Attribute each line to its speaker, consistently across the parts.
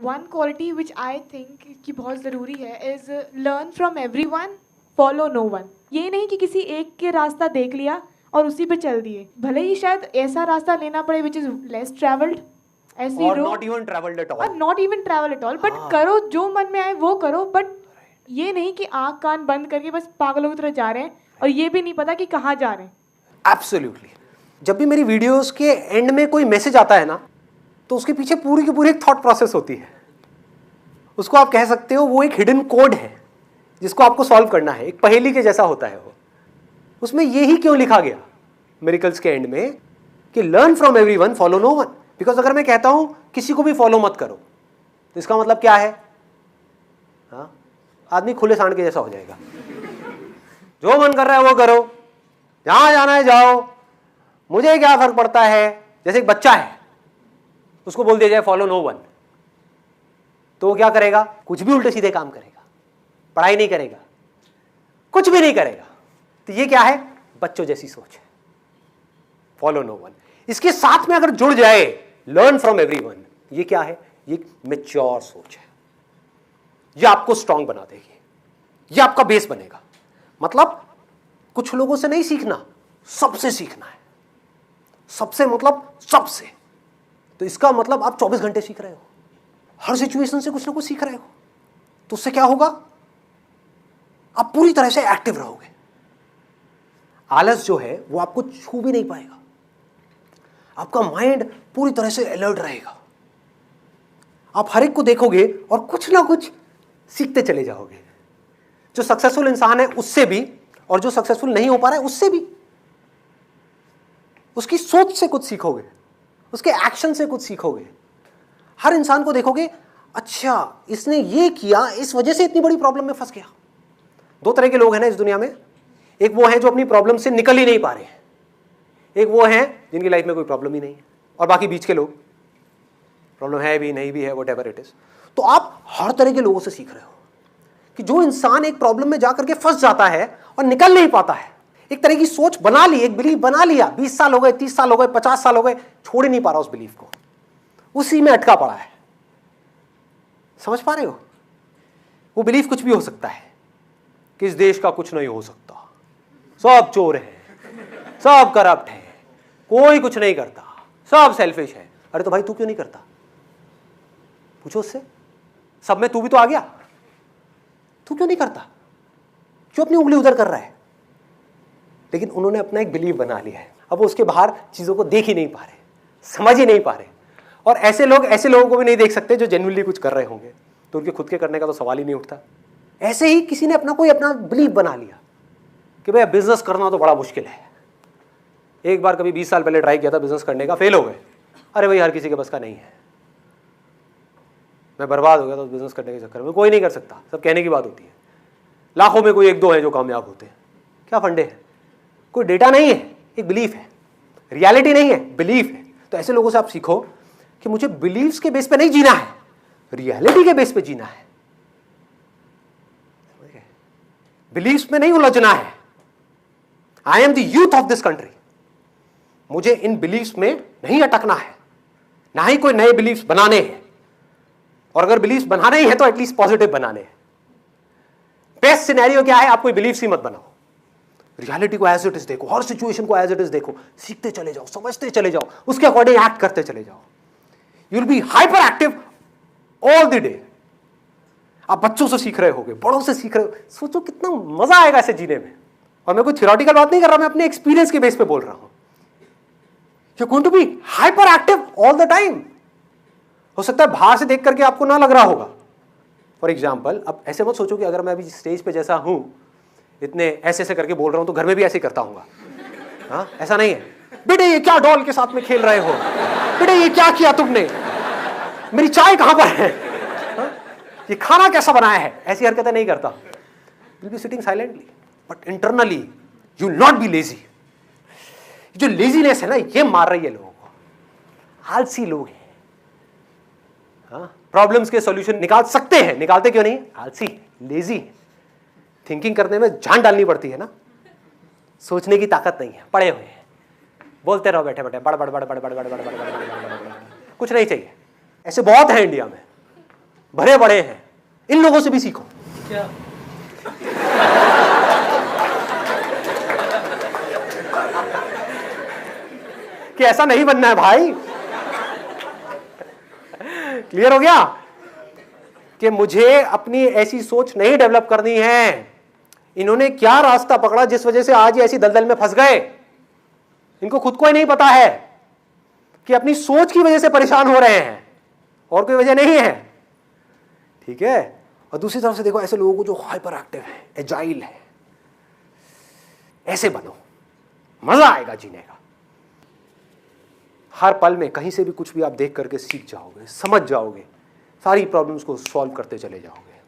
Speaker 1: One quality which I think कि बहुत ज़रूरी है is learn from everyone, follow no one. ये नहीं कि किसी एक के रास्ता देख लिया और उसी पे चल दिए, भले ही शायद ऐसा रास्ता लेना पड़े विच इज़ लेस ट्रैवल्ड, ऐसी
Speaker 2: और not even travelled at all,
Speaker 1: और not even travel at all, but करो जो मन में आए वो करो। बट ये नहीं कि आँख कान बंद करके बस पागलों की तरह जा रहे हैं और ये भी नहीं पता कि कहाँ जा रहे हैं।
Speaker 2: एब्सोल्युटली। जब भी मेरी वीडियोस के एंड में कोई मैसेज आता है ना, तो उसके पीछे पूरी की पूरी एक थॉट प्रोसेस होती है। उसको आप कह सकते हो वो एक हिडन कोड है जिसको आपको सॉल्व करना है, एक पहेली के जैसा होता है वो। उसमें यही क्यों लिखा गया मिरेकल्स के एंड में कि learn from everyone, follow no one. Because अगर मैं कहता हूं किसी को भी फॉलो मत करो, तो इसका मतलब क्या है? हाँ, आदमी खुले सांड के जैसा हो जाएगा। जो मन कर रहा है वो करो, जहां जाना है जाओ, मुझे क्या फर्क पड़ता है। जैसे एक बच्चा है, उसको बोल दिया जाए फॉलो नो वन, तो वो क्या करेगा? कुछ भी उल्टे सीधे काम करेगा, पढ़ाई नहीं करेगा, कुछ भी नहीं करेगा। तो ये क्या है? बच्चों जैसी सोच है, फॉलो नो वन। इसके साथ में अगर जुड़ जाए लर्न फ्रॉम एवरीवन, ये क्या है? ये मैच्योर सोच है। ये आपको स्ट्रांग बना देगी, ये आपका बेस बनेगा। मतलब कुछ लोगों से नहीं सीखना, सबसे सीखना है। सबसे मतलब सबसे। तो इसका मतलब आप 24 घंटे सीख रहे हो, हर सिचुएशन से कुछ ना कुछ सीख रहे हो। तो उससे क्या होगा? आप पूरी तरह से एक्टिव रहोगे। आलस जो है वो आपको छू भी नहीं पाएगा। आपका माइंड पूरी तरह से अलर्ट रहेगा। आप हर एक को देखोगे और कुछ ना कुछ सीखते चले जाओगे। जो सक्सेसफुल इंसान है उससे भी, और जो सक्सेसफुल नहीं हो पा रहा है उससे भी। उसकी सोच से कुछ सीखोगे, उसके एक्शन से कुछ सीखोगे। हर इंसान को देखोगे, अच्छा इसने ये किया, इस वजह से इतनी बड़ी प्रॉब्लम में फंस गया। दो तरह के लोग हैं ना इस दुनिया में। एक वो हैं जो अपनी प्रॉब्लम से निकल ही नहीं पा रहे हैं, एक वो हैं जिनकी लाइफ में कोई प्रॉब्लम ही नहीं है, और बाकी बीच के लोग प्रॉब्लम है भी नहीं भी है, व्हाटएवर इट इज। तो आप हर तरह के लोगों से सीख रहे हो कि जो इंसान एक प्रॉब्लम में जाकर के फंस जाता है और निकल नहीं पाता है, एक तरह की सोच बना ली, एक बिलीफ बना लिया, 20 साल हो गए, 30 साल हो गए, 50 साल हो गए, छोड़ ही नहीं पा रहा उस बिलीफ को, उसी में अटका पड़ा है। समझ पा रहे हो? वो बिलीफ कुछ भी हो सकता है कि इस देश का कुछ नहीं हो सकता, सब चोर हैं, सब करप्ट हैं, कोई कुछ नहीं करता, सब सेल्फिश है। अरे तो भाई तू क्यों नहीं करता? पूछो उससे। सब में तू भी तो आ गया, तू क्यों नहीं करता? क्यों अपनी उंगली उधर कर रहा है? लेकिन उन्होंने अपना एक बिलीव बना लिया है। अब वो उसके बाहर चीजों को देख ही नहीं पा रहे, समझ ही नहीं पा रहे। और ऐसे लोगों को भी नहीं देख सकते जो जेन्युइनली कुछ कर रहे होंगे, तो उनके खुद के करने का तो सवाल ही नहीं उठता। ऐसे ही किसी ने अपना बिलीव बना लिया कि भाई बिजनेस करना तो बड़ा मुश्किल है। एक बार कभी 20 साल पहले ट्राई किया था बिजनेस करने का, फेल हो गए। अरे भाई हर किसी के बस का नहीं है, मैं बर्बाद हो गया तो बिजनेस करने के चक्कर में। कोई नहीं कर सकता, सब कहने की बात होती है। लाखों में कोई एक दो है जो कामयाब होते हैं। क्या फंडे हैं? कोई डेटा नहीं है, एक बिलीफ है, रियलिटी नहीं है, बिलीफ है। तो ऐसे लोगों से आप सीखो कि मुझे बिलीव्स के बेस पे नहीं जीना है, रियलिटी के बेस पे जीना है। बिलीव्स में नहीं उलझना है। I am the youth of this country, मुझे इन बिलीव्स में नहीं अटकना है, ना ही कोई नए बिलीव्स बनाने हैं। और अगर बिलीव्स बनाने ही है तो एटलीस्ट पॉजिटिव बनाने हैं। बेस्ट सिनेरियो क्या है? आप कोई बिलीव्स ही मत बनाओ, रियलिटी को एज इट इज देखो, हर सिचुएशन को एज इट इज देखो, सीखते चले जाओ, समझते चले जाओ, उसके अकॉर्डिंग एक्ट करते चले जाओ। You will be hyperactive all the day. आप बच्चों से सीख रहे होगे, बड़ों से सीख रहे हो। सोचो कितना मजा आएगा ऐसे जीने में। और मैं कोई थ्योरेटिकल बात नहीं कर रहा, मैं अपने एक्सपीरियंस के बेस पे बोल रहा हूं। You are going to be hyperactive all the time. हो सकता है बाहर से देख करके आपको ना लग रहा होगा। फॉर एग्जाम्पल, अब ऐसे मत सोचो कि अगर मैं अभी स्टेज पे जैसा हूं, इतने ऐसे ऐसे करके बोल रहा हूं, तो घर में भी ऐसे करता हूँ। हाँ, ऐसा नहीं है। बेटे ये क्या डॉल के साथ में खेल रहे हो? बेटे ये क्या किया तुमने? मेरी चाय कहां पर है? हाँ? ये खाना कैसा बनाया है? ऐसी हरकतें नहीं करता। Will be sitting silently, but internally you will not be lazy. जो लेजीनेस है ना, ये मार रही है लोगों को। आलसी लोग हैं। हाँ, प्रॉब्लम्स के सॉल्यूशन निकाल सकते हैं, निकालते क्यों नहीं? आलसी, लेजी। थिंकिंग करने में जान डालनी पड़ती है ना, सोचने की ताकत नहीं है, पड़े हुए हैं, बोलते रहो बैठे बैठे बड़ बड़ बड़ बड़ बड़ बड़ बड़ बड़ बड़ बड़, कुछ नहीं चाहिए। ऐसे बहुत है इंडिया में, भरे पड़े हैं, इन लोगों से भी सीखो।
Speaker 3: क्या?
Speaker 2: कि ऐसा नहीं बनना है भाई। क्लियर हो गया कि मुझे अपनी ऐसी सोच नहीं डेवलप करनी है। इन्होंने क्या रास्ता पकड़ा जिस वजह से आज ये ऐसी दलदल में फंस गए, इनको खुद को ही नहीं पता है कि अपनी सोच की वजह से परेशान हो रहे हैं, और कोई वजह नहीं है। ठीक है। और दूसरी तरफ से देखो ऐसे लोगों को जो हाइपर एक्टिव है, एजाइल है, ऐसे बनो, मजा आएगा जीने का। हर पल में कहीं से भी कुछ भी आप देख करके सीख जाओगे, समझ जाओगे, सारी प्रॉब्लम्स को सॉल्व करते चले जाओगे।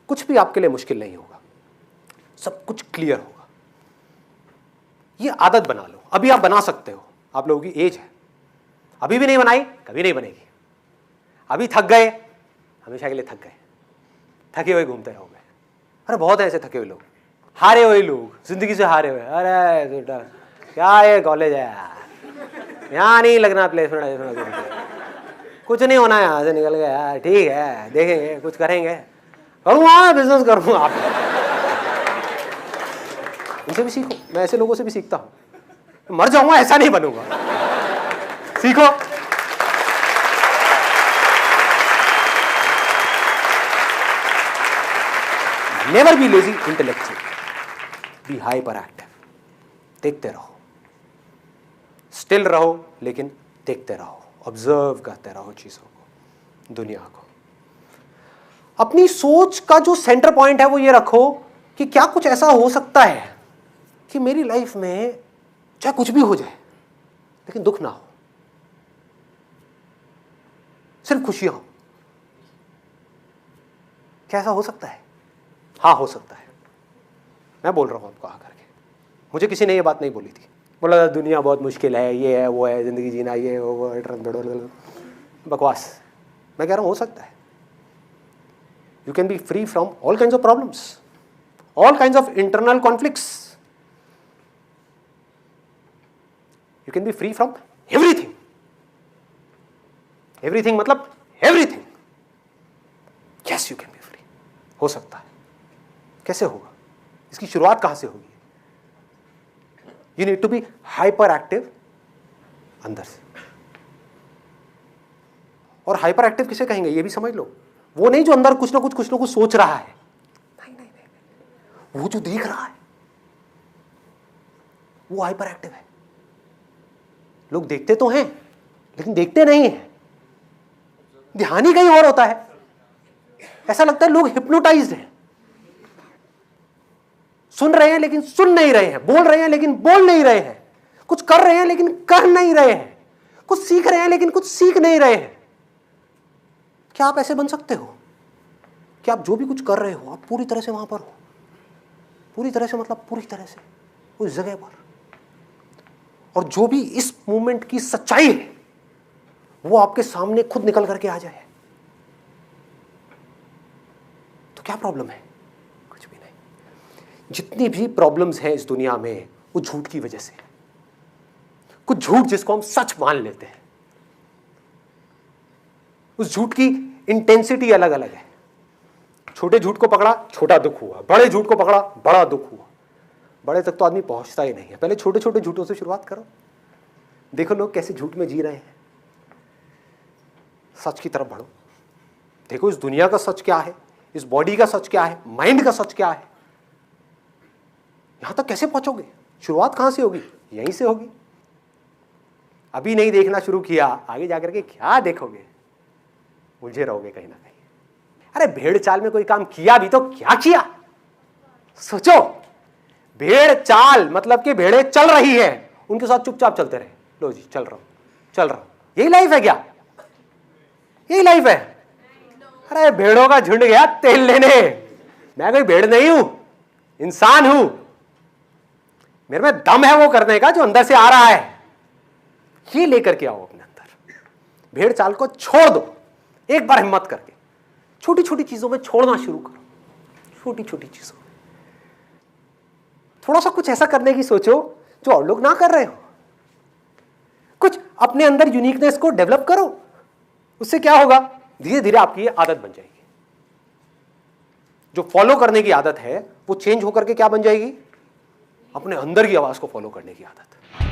Speaker 2: कुछ भी आपके लिए मुश्किल नहीं होगा, सब कुछ क्लियर होगा। ये आदत बना लो। अभी आप बना सकते हो, आप लोगों की एज है। अभी भी नहीं बनाई, कभी नहीं बनेगी। अभी थक गए, हमेशा के लिए थक गए, थके हुए घूमते रहोगे। अरे बहुत है ऐसे थके हुए लोग, हारे हुए लोग, जिंदगी से हारे हुए। अरे बेटा क्या ये कॉलेज है यार, यहाँ नहीं लगना प्लेसमेंट, कुछ नहीं होना यहाँ से निकल गया यार। ठीक है देखेंगे, कुछ करेंगे, करूँगा बिजनेस करूँगा। आप उनसे भी सीखो, मैं ऐसे लोगों से भी सीखता हूँ। मर जाऊंगा ऐसा नहीं बनूंगा, सीखो। Never be lazy intellectual, be hyperactive. देखते रहो, स्टिल रहो, लेकिन देखते रहो, ऑब्जर्व करते रहो चीजों को, दुनिया को। अपनी सोच का जो सेंटर पॉइंट है वो ये रखो कि क्या कुछ ऐसा हो सकता है कि मेरी लाइफ में चाहे कुछ भी हो जाए लेकिन दुख ना हो, सिर्फ खुशियां हो। क्या ऐसा हो सकता है? हाँ हो सकता है। मैं बोल रहा हूं आपको आकर के, मुझे किसी ने ये बात नहीं बोली थी। बोला दुनिया बहुत मुश्किल है, ये है वो है, जिंदगी जीना ये वो, बकवास। मैं कह रहा हूं हो सकता है। You can be free from all kinds of problems, all kinds of internal conflicts. You can be free from everything. Everything मतलब everything. Yes, you can be free. हो सकता है। कैसे होगा? इसकी शुरुआत कहां से होगी? You need to be hyper active अंदर से। और हाइपर एक्टिव किसे कहेंगे ये भी समझ लो। वो नहीं जो अंदर कुछ ना कुछ सोच रहा है, नहीं, वो जो देख रहा है वो हाइपर एक्टिव है। लोग देखते तो हैं लेकिन देखते नहीं हैं, ध्यान ही कहीं और होता है। ऐसा लगता है लोग हिप्नोटाइज्ड हैं, सुन रहे हैं लेकिन सुन नहीं रहे हैं, बोल रहे हैं लेकिन बोल नहीं रहे हैं, कुछ कर रहे हैं लेकिन कर नहीं रहे हैं, कुछ सीख रहे हैं लेकिन कुछ सीख नहीं रहे हैं। क्या आप ऐसे बन सकते हो कि आप जो भी कुछ कर रहे हो आप पूरी तरह से वहां पर हो? पूरी तरह से मतलब पूरी तरह से उस जगह पर, और जो भी इस मूवमेंट की सच्चाई है वो आपके सामने खुद निकल करके आ जाए, तो क्या प्रॉब्लम है? कुछ भी नहीं। जितनी भी प्रॉब्लम्स हैं इस दुनिया में वो झूठ की वजह से, कुछ झूठ जिसको हम सच मान लेते हैं, उस झूठ की इंटेंसिटी अलग अलग है। छोटे झूठ को पकड़ा छोटा दुख हुआ, बड़े झूठ को पकड़ा बड़ा दुख हुआ। बड़े तक तो आदमी पहुंचता ही नहीं है। पहले छोटे छोटे झूठों से शुरुआत करो, देखो लोग कैसे झूठ में जी रहे हैं। सच की तरफ बढ़ो, देखो इस दुनिया का सच क्या है, इस बॉडी का सच क्या है, माइंड का सच क्या है। यहां तक कैसे पहुंचोगे? शुरुआत कहां से होगी? यहीं से होगी। अभी नहीं देखना शुरू किया, आगे जाकर के क्या देखोगे? उलझे रहोगे कहीं ना कहीं। अरे भेड़ चाल में कोई काम किया भी तो क्या किया? सोचो, भेड़ चाल मतलब कि भेड़ें चल रही है, उनके साथ चुपचाप चलते रहे। लो जी चल रहा हूं, यही लाइफ है क्या? यही लाइफ है? अरे भेड़ों का झुंड गया तेल लेने। मैं कोई भेड़ नहीं हूं, इंसान हूं। मेरे में दम है वो करने का जो अंदर से आ रहा है, ये लेकर के आओ अपने अंदर। भेड़ चाल को छोड़ दो, एक बार हिम्मत करके छोटी छोटी चीजों में छोड़ना शुरू करो। छोटी छोटी चीजों में थोड़ा सा कुछ ऐसा करने की सोचो जो और लोग ना कर रहे हो। कुछ अपने अंदर यूनिकनेस को डेवलप करो। उससे क्या होगा? धीरे धीरे आपकी ये आदत बन जाएगी। जो फॉलो करने की आदत है वो चेंज होकर के क्या बन जाएगी? अपने अंदर की आवाज को फॉलो करने की आदत।